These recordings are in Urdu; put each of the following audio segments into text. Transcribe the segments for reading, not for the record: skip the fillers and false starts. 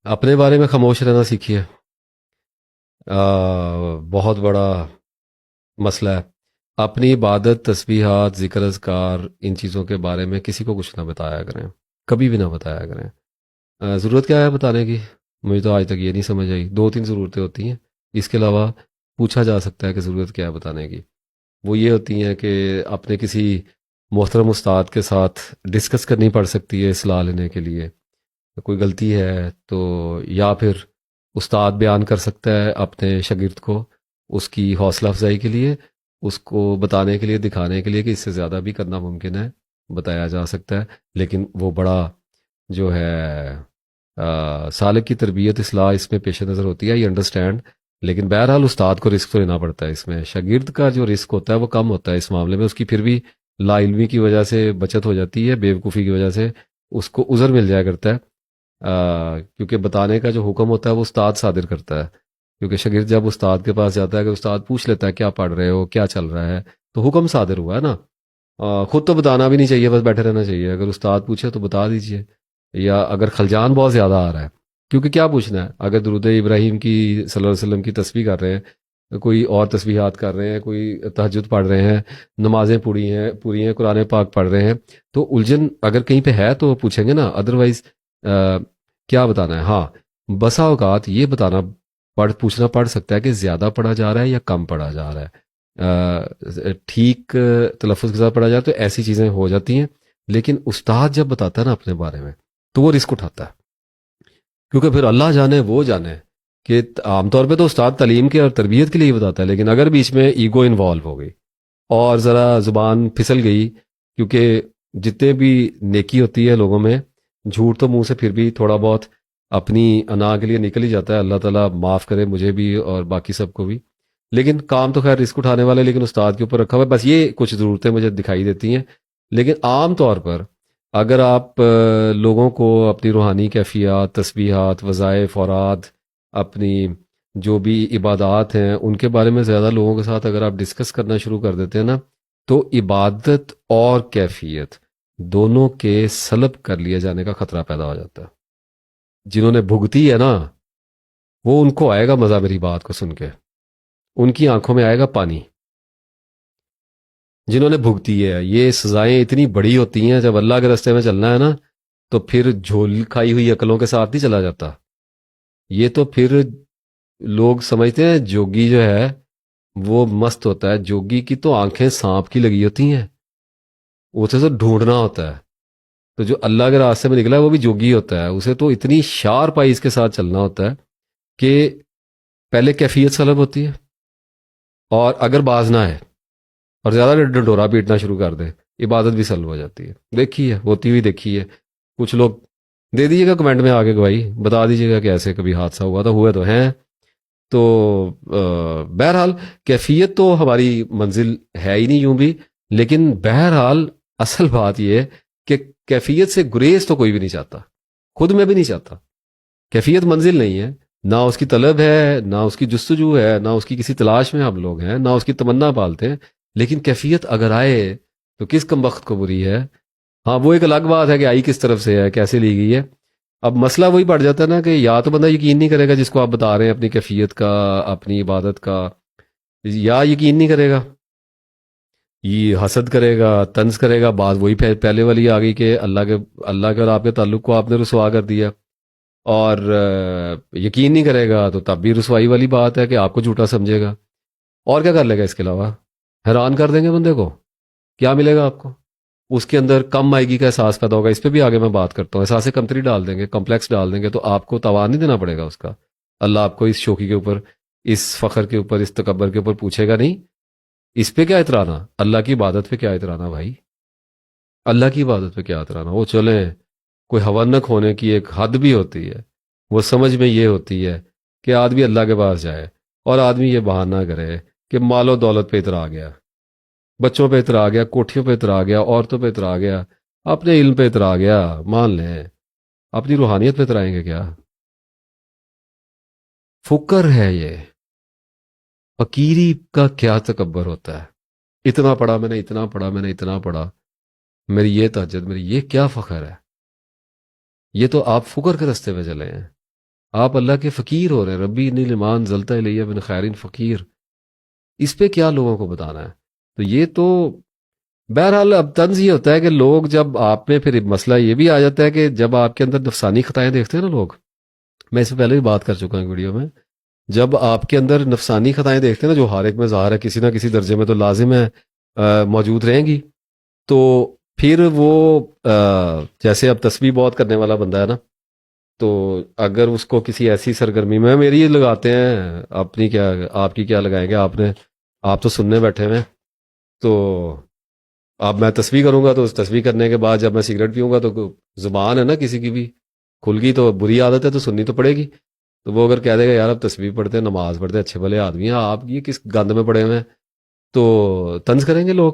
اپنے بارے میں خاموش رہنا سیکھیے. بہت بڑا مسئلہ ہے. اپنی عبادت، تسبیحات، ذکر اذکار، ان چیزوں کے بارے میں کسی کو کچھ نہ بتایا کریں، کبھی بھی نہ بتایا کریں. ضرورت کیا ہے بتانے کی؟ مجھے تو آج تک یہ نہیں سمجھ آئی. دو تین ضرورتیں ہوتی ہیں، اس کے علاوہ پوچھا جا سکتا ہے کہ ضرورت کیا ہے بتانے کی. وہ یہ ہوتی ہیں کہ اپنے کسی محترم استاد کے ساتھ ڈسکس کرنی پڑ سکتی ہے اصلاح لینے کے لیے. کوئی غلطی ہے تو، یا پھر استاد بیان کر سکتا ہے اپنے شاگرد کو اس کی حوصلہ افزائی کے لیے، اس کو بتانے کے لیے، دکھانے کے لیے کہ اس سے زیادہ بھی کرنا ممکن ہے، بتایا جا سکتا ہے. لیکن وہ بڑا جو ہے سالک کی تربیت، اصلاح اس میں پیش نظر ہوتی ہے، یہ انڈرسٹینڈ. لیکن بہرحال استاد کو رسک تو لینا پڑتا ہے. اس میں شاگرد کا جو رسک ہوتا ہے وہ کم ہوتا ہے اس معاملے میں. اس کی پھر بھی لا علمی کی وجہ سے بچت ہو جاتی ہے، بے وقوفی کی وجہ سے اس کو عذر مل جایا کرتا ہے. کیونکہ بتانے کا جو حکم ہوتا ہے وہ استاد صادر کرتا ہے. کیونکہ شاگرد جب استاد کے پاس جاتا ہے کہ استاد پوچھ لیتا ہے کیا پڑھ رہے ہو، کیا چل رہا ہے، تو حکم صادر ہوا ہے نا. خود تو بتانا بھی نہیں چاہیے، بس بیٹھے رہنا چاہیے. اگر استاد پوچھے تو بتا دیجئے. یا اگر خلجان بہت زیادہ آ رہا ہے، کیونکہ کیا پوچھنا ہے؟ اگر درود ابراہیم کی صلی اللہ علیہ وسلم کی تسبیح کر رہے ہیں، کوئی اور تسبیحات کر رہے ہیں، کوئی تہجد پڑھ رہے ہیں، نمازیں پوری ہیں، قرآن پاک پڑھ رہے ہیں، تو الجھن اگر کہیں پہ ہے تو پوچھیں گے نا. ادروائز کیا بتانا ہے؟ ہاں، بسا اوقات یہ بتانا پوچھنا پڑ سکتا ہے کہ زیادہ پڑھا جا رہا ہے یا کم پڑھا جا رہا ہے. ٹھیک تلفظ کے ساتھ پڑھا جائے تو ایسی چیزیں ہو جاتی ہیں. لیکن استاد جب بتاتا ہے نا اپنے بارے میں تو وہ رسک اٹھاتا ہے، کیونکہ پھر اللہ جانے وہ جانے کہ عام طور پہ تو استاد تعلیم کے اور تربیت کے لیے ہی بتاتا ہے. لیکن اگر بیچ میں ایگو انوالو ہو گئی اور ذرا زبان پھسل گئی، کیونکہ جتنے بھی نیکی ہوتی ہے لوگوں میں، جھوٹ تو منہ سے پھر بھی تھوڑا بہت اپنی انا کے لیے نکل ہی جاتا ہے. اللہ تعالیٰ معاف کرے مجھے بھی اور باقی سب کو بھی. لیکن کام تو خیر رسک اٹھانے والے لیکن استاد کے اوپر رکھا ہوا ہے. بس یہ کچھ ضرورتیں مجھے دکھائی دیتی ہیں. لیکن عام طور پر اگر آپ لوگوں کو اپنی روحانی کیفیات، تسبیحات، وظائف، اوراد، اپنی جو بھی عبادات ہیں ان کے بارے میں زیادہ لوگوں کے ساتھ اگر آپ ڈسکس کرنا شروع کر دیتے ہیں نا، تو عبادت اور کیفیت دونوں کے سلب کر لیے جانے کا خطرہ پیدا ہو جاتا ہے. جنہوں نے بھگتی ہے نا، وہ ان کو آئے گا مزہ میری بات کو سن کے، ان کی آنکھوں میں آئے گا پانی. جنہوں نے بھگتی ہے، یہ سزائیں اتنی بڑی ہوتی ہیں. جب اللہ کے راستے میں چلنا ہے نا تو پھر جھول کھائی ہوئی عقلوں کے ساتھ نہیں چلا جاتا. یہ تو پھر لوگ سمجھتے ہیں جوگی جو ہے وہ مست ہوتا ہے. جوگی کی تو آنکھیں سانپ کی لگی ہوتی ہیں، اسے تو ڈھونڈنا ہوتا ہے. تو جو اللہ کے راستے میں نکلا ہے وہ بھی جوگی ہوتا ہے، اسے تو اتنی شارپ آئیز کے ساتھ چلنا ہوتا ہے کہ پہلے کیفیت سلب ہوتی ہے، اور اگر باز نہ ہے اور زیادہ ڈنڈورا پیٹنا شروع کر دے، عبادت بھی سلب ہو جاتی ہے. دیکھی ہے، ہوتی ہوئی دیکھی ہے. کچھ لوگ دے دیجیے گا کمنٹ میں آگے گواہی، بتا دیجیے گا کہ ایسے کبھی حادثہ ہوا تو ہوئے تو ہیں. تو بہرحال کیفیت تو ہماری منزل ہے ہی نہیں یوں بھی. لیکن بہرحال اصل بات یہ ہے کہ کیفیت سے گریز تو کوئی بھی نہیں چاہتا، خود میں بھی نہیں چاہتا. کیفیت منزل نہیں ہے، نہ اس کی طلب ہے، نہ اس کی جستجو ہے، نہ اس کی کسی تلاش میں ہم لوگ ہیں، نہ اس کی تمنا پالتے ہیں. لیکن کیفیت اگر آئے تو کس کم بخت کو بری ہے. ہاں، وہ ایک الگ بات ہے کہ آئی کس طرف سے ہے، کیسے لی گئی ہے. اب مسئلہ وہی پڑ جاتا ہے نا کہ یا تو بندہ یقین نہیں کرے گا جس کو آپ بتا رہے ہیں اپنی کیفیت کا، اپنی عبادت کا، یا یقین نہیں کرے گا، یہ حسد کرے گا، طنز کرے گا. بات وہی پہلے والی آ گئی کہ اللہ کے اور آپ کے تعلق کو آپ نے رسوا کر دیا. اور یقین نہیں کرے گا تو تب بھی رسوائی والی بات ہے کہ آپ کو جھوٹا سمجھے گا. اور کیا کر لے گا اس کے علاوہ؟ حیران کر دیں گے بندے کو. کیا ملے گا آپ کو؟ اس کے اندر کم آئیگی کا احساس پیدا ہوگا. اس پہ بھی آگے میں بات کرتا ہوں. احساس کمتری ڈال دیں گے، کمپلیکس ڈال دیں گے تو آپ کو تاوان نہیں دینا پڑے گا اس کا. اللہ آپ کو اس شوخی کے اوپر، اس فخر کے اوپر، اس تکبر کے اوپر پوچھے گا نہیں. اس پہ کیا اترانا؟ اللہ کی عبادت پہ کیا اترانا بھائی؟ اللہ کی عبادت پہ کیا اترانا؟ وہ چلیں، کوئی حونک ہونے کی ایک حد بھی ہوتی ہے. وہ سمجھ میں یہ ہوتی ہے کہ آدمی اللہ کے پاس جائے اور آدمی یہ بہانہ کرے کہ مال و دولت پہ اترا گیا، بچوں پہ اترا گیا، کوٹھیوں پہ اترا گیا، عورتوں پہ اترا گیا، اپنے علم پہ اترا گیا. مان لیں اپنی روحانیت پہ اترائیں گے کیا؟ فکر ہے یہ. فقیری کا کیا تکبر ہوتا ہے؟ اتنا پڑھا میں نے، اتنا پڑھا میں نے، اتنا پڑھا، میری یہ تہجد، میری یہ کیا فخر ہے؟ یہ تو آپ فکر کے رستے پہ چلے ہیں. آپ اللہ کے فقیر ہو رہے ہیں. ربی انی لما انزلت الیہ من خیر فقیر. اس پہ کیا لوگوں کو بتانا ہے؟ تو یہ تو بہرحال اب طنز یہ ہوتا ہے کہ لوگ جب آپ میں پھر مسئلہ یہ بھی آ جاتا ہے کہ جب آپ کے اندر نفسانی خطائیں دیکھتے ہیں نا لوگ، میں اس سے پہلے بھی بات کر چکا ہوں ویڈیو میں، جب آپ کے اندر نفسانی خطائیں دیکھتے ہیں نا جو ہر ایک میں ظاہر ہے کسی نہ کسی درجے میں تو لازم ہے موجود رہیں گی، تو پھر وہ جیسے اب تسبیح بہت کرنے والا بندہ ہے نا، تو اگر اس کو کسی ایسی سرگرمی میں میری یہ لگاتے ہیں اپنی کیا آپ کی کیا لگائیں گے آپ تو سننے بیٹھے ہوئے ہیں، تو اب میں تسبیح کروں گا تو اس تسبیح کرنے کے بعد جب میں سگریٹ پیوں گا تو زبان ہے نا کسی کی بھی کھل گئی تو بری عادت ہے تو سننی تو پڑے گی. تو وہ اگر کہہ دے گا یار اب تسبیح پڑھتے ہیں نماز پڑھتے ہیں اچھے بھلے آدمی ہیں آپ یہ کس گند میں پڑے ہوئے ہیں، تو طنز کریں گے لوگ.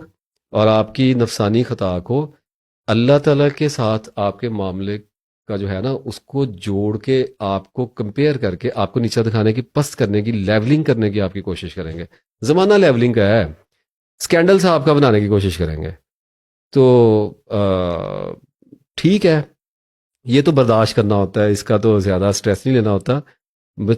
اور آپ کی نفسانی خطا کو اللہ تعالیٰ کے ساتھ آپ کے معاملے کا جو ہے نا اس کو جوڑ کے آپ کو کمپیئر کر کے آپ کو نیچا دکھانے کی پست کرنے کی لیولنگ کرنے کی آپ کی کوشش کریں گے. زمانہ لیولنگ کا ہے، اسکینڈل سے آپ کا بنانے کی کوشش کریں گے. تو ٹھیک ہے یہ تو برداشت کرنا ہوتا ہے، اس کا تو زیادہ سٹریس نہیں لینا ہوتا.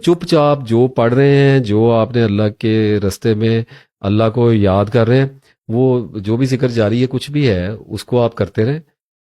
چپ چاپ جو پڑھ رہے ہیں جو آپ نے اللہ کے رستے میں اللہ کو یاد کر رہے ہیں وہ جو بھی ذکر جاری ہے کچھ بھی ہے اس کو آپ کرتے رہیں.